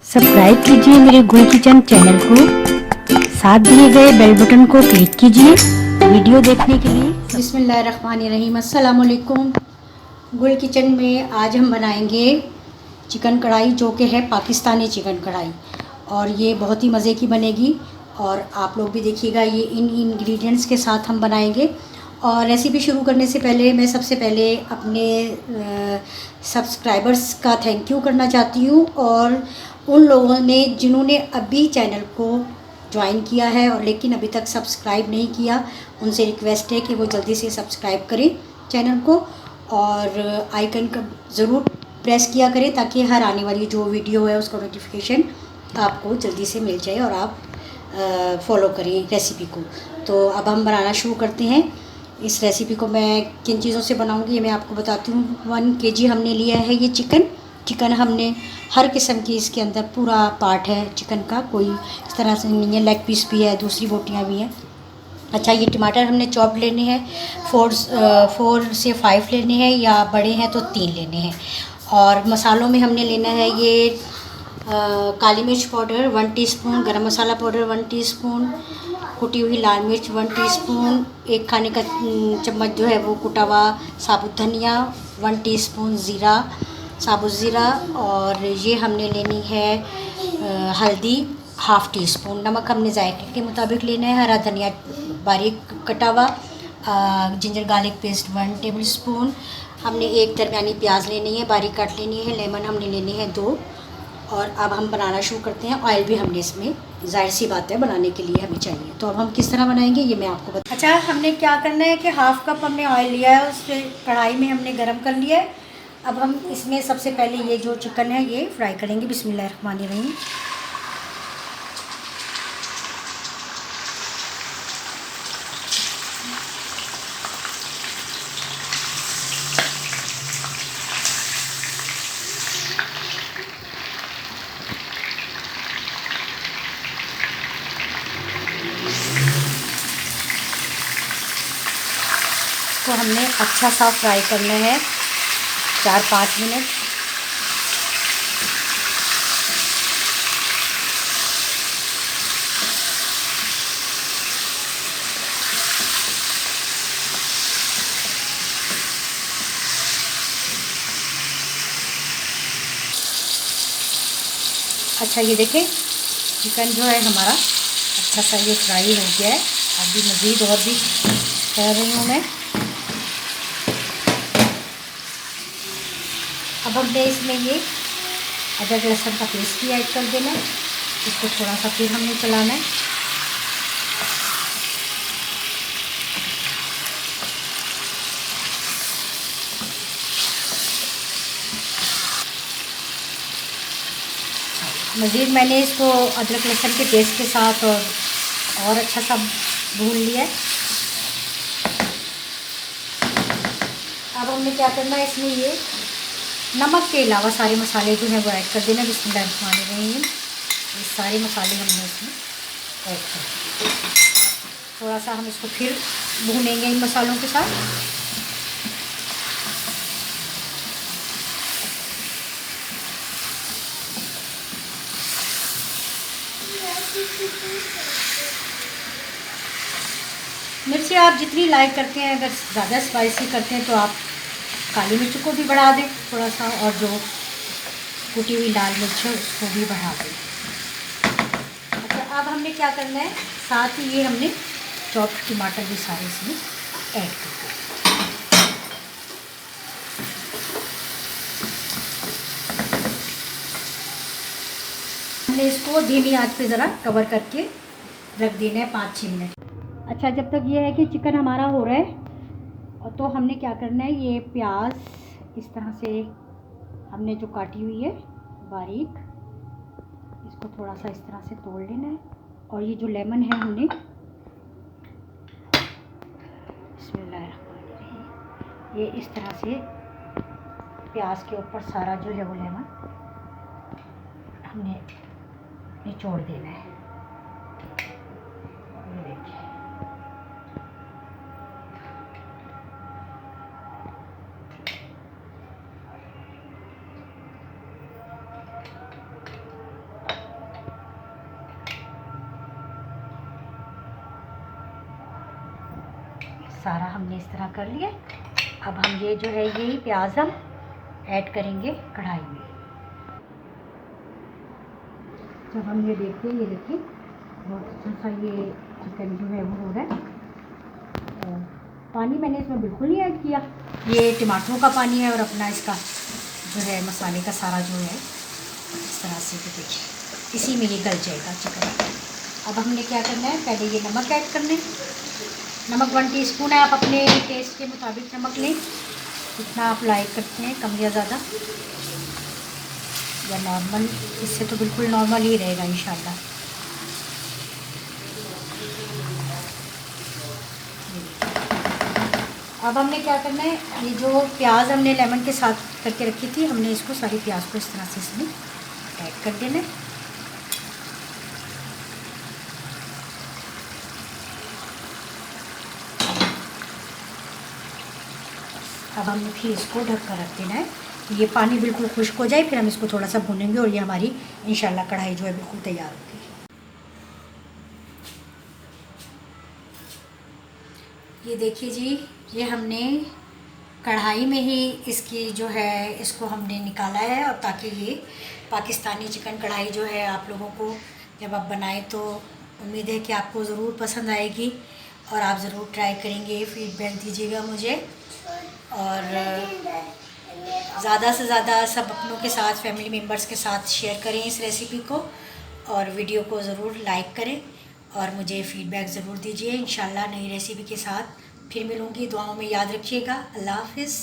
Subscribe कीजिए मेरे गुल किचन चैनल को, साथ दिए गए बेल बटन को क्लिक कीजिए वीडियो देखने के लिए। बिस्मिल्लाहिर्रहमानिर्रहीम, अस्सलाम वालेकुम। गुल किचन में आज हम बनाएंगे चिकन कढ़ाई, जो कि है पाकिस्तानी चिकन कढ़ाई, और ये बहुत ही मज़े की बनेगी। और आप लोग भी देखिएगा, ये इन इंग्रेडिएंट्स के साथ हम बनाएंगे। और रेसिपी शुरू करने से पहले मैं सबसे पहले अपने सब्सक्राइबर्स का थैंक यू करना चाहती हूँ, और उन लोगों ने जिन्होंने अभी चैनल को ज्वाइन किया है और लेकिन अभी तक सब्सक्राइब नहीं किया, उनसे रिक्वेस्ट है कि वो जल्दी से सब्सक्राइब करें चैनल को, और आइकन का ज़रूर प्रेस किया करें ताकि हर आने वाली जो वीडियो है उसका नोटिफिकेशन आपको जल्दी से मिल जाए और आप फॉलो करें रेसिपी को। तो अब हम बनाना शुरू करते हैं। इस रेसिपी को मैं किन चीज़ों से बनाऊंगी ये मैं आपको बताती हूँ। 1 kg हमने लिया है ये चिकन हमने हर किस्म की, इसके अंदर पूरा पार्ट है चिकन का, कोई इस तरह से नहीं है, लेग पीस भी है, दूसरी बोटियाँ भी हैं। अच्छा, ये टमाटर हमने चॉप लेने हैं, 4 से 5 लेने हैं, या बड़े हैं तो 3 लेने हैं। और मसालों में हमने लेना है ये काली मिर्च पाउडर 1 टीस्पून, गरम मसाला पाउडर 1 टीस्पून, कुटी हुई लाल मिर्च 1 टीस्पून, 1 खाने का चम्मच जो है वो कुटा हुआ साबुत धनिया, 1 टीस्पून ज़ीरा, साबुत ज़ीरा, और ये हमने लेनी है हल्दी 1/2 टीस्पून, नमक हमने जायके के मुताबिक लेना है, हरा धनिया बारीक कटा हुआ, ginger garlic paste 1 table spoon, हमने 1 दरमियानी प्याज लेनी है, बारीक काट लेनी है, लेमन हमने लेने हैं 2। और अब हम बनाना शुरू करते हैं। ऑयल भी हमने इसमें, जाहिर सी बात है, बनाने के लिए हमें चाहिए। तो अब हम किस तरह बनाएंगे ये मैं आपको बता। अच्छा, हमने क्या करना है कि 1/2 कप हमने ऑयल लिया है, उससे कढ़ाई में हमने गरम कर लिया है। अब हम इसमें सबसे पहले ये जो चिकन है ये फ्राई करेंगे। बिस्मिल्लाहिर्रहमानिर्रहीम। तो हमने अच्छा सा फ्राई करना है 4-5 मिनट। अच्छा, ये देखें चिकन जो है हमारा अच्छा सा ये फ्राई हो गया है। अभी मज़ीद और भी कर रही हूँ मैं। अब हमने इसमें ये अदरक लहसुन का पेस्ट भी ऐड कर देना है। इसको थोड़ा सा फिर हमने चलाना है। मज़ीद मैंने इसको अदरक लहसुन के पेस्ट के साथ और अच्छा सा भून लिया है। अब हमने क्या करना है, इसमें ये नमक के अलावा सारे मसाले जो हैं वो ऐड कर देना। बिस्मिल्लाहिर्रहमानिर्रहीम। ये सारे मसाले हमने इसमें ऐड कर दिए। थोड़ा सा हम इसको फिर भूनेंगे इन मसालों के साथ। मिर्ची आप जितनी लाइक करते हैं, अगर ज़्यादा स्पाइसी करते हैं तो आप काली मिर्च को भी बढ़ा दें थोड़ा सा, और जो कुटी हुई लाल मिर्च है उसको भी बढ़ा दें। अच्छा, अब हमने क्या करना है, साथ ही ये हमने चॉप्ड टमाटर भी सारे इसमें ऐड कर दिए। हमने इसको धीमी आंच पे ज़रा कवर करके रख देना है 5-6 मिनट। अच्छा, जब तक ये है कि चिकन हमारा हो रहा है, और तो हमने क्या करना है, ये प्याज इस तरह से हमने जो काटी हुई है बारीक, इसको थोड़ा सा इस तरह से तोड़ लेना है। और ये जो लेमन है हमने, बिस्मिल्लाहिर्रहमानिर्रहीम, ये इस तरह से प्याज के ऊपर सारा जो है वो लेमन हमने निचोड़ देना है। ये देखिए, सारा हमने इस तरह कर लिया। अब हम ये जो है यही प्याज हम ऐड करेंगे कढ़ाई में। जब हम ये देखते हैं, ये देखिए बहुत अच्छा सा ये चिकन जो है वो हो रहा है। और पानी मैंने इसमें बिल्कुल नहीं ऐड किया, ये टमाटरों का पानी है और अपना इसका जो है मसाले का सारा जो है इस तरह से, तो देखिए इसी में ये गल जाएगा चिकन। अब हमने क्या करना है, पहले ये नमक ऐड करना है। नमक 1 टीस्पून है, आप अपने टेस्ट के मुताबिक नमक लें, जितना आप लाइक करते हैं, कम या ज़्यादा या नॉर्मल, इससे तो बिल्कुल नॉर्मल ही रहेगा इंशाल्लाह। अब हमने क्या करना है, ये जो प्याज हमने लेमन के साथ करके रखी थी, हमने इसको सारी प्याज को इस तरह से इसमें ऐड कर देना है। अब हमने फिर इसको ढक कर रख देना है, ये पानी बिल्कुल खुश्क हो जाए, फिर हम इसको थोड़ा सा भूनेंगे और ये हमारी इंशाल्लाह कढ़ाई जो है बिल्कुल तैयार होगी। ये देखिए जी, ये हमने कढ़ाई में ही इसकी जो है इसको हमने निकाला है, और ताकि ये पाकिस्तानी चिकन कढ़ाई जो है आप लोगों को जब आप बनाएं तो उम्मीद है कि आपको ज़रूर पसंद आएगी और आप ज़रूर ट्राई करेंगे। फीडबैक दीजिएगा मुझे, और ज़्यादा से ज़्यादा सब अपनों के साथ, फैमिली मेम्बर्स के साथ शेयर करें इस रेसिपी को, और वीडियो को ज़रूर लाइक करें और मुझे फ़ीडबैक ज़रूर दीजिए। इंशाल्लाह नई रेसिपी के साथ फिर मिलूँगी, दुआओं में याद रखिएगा। अल्लाह हाफ़िज़।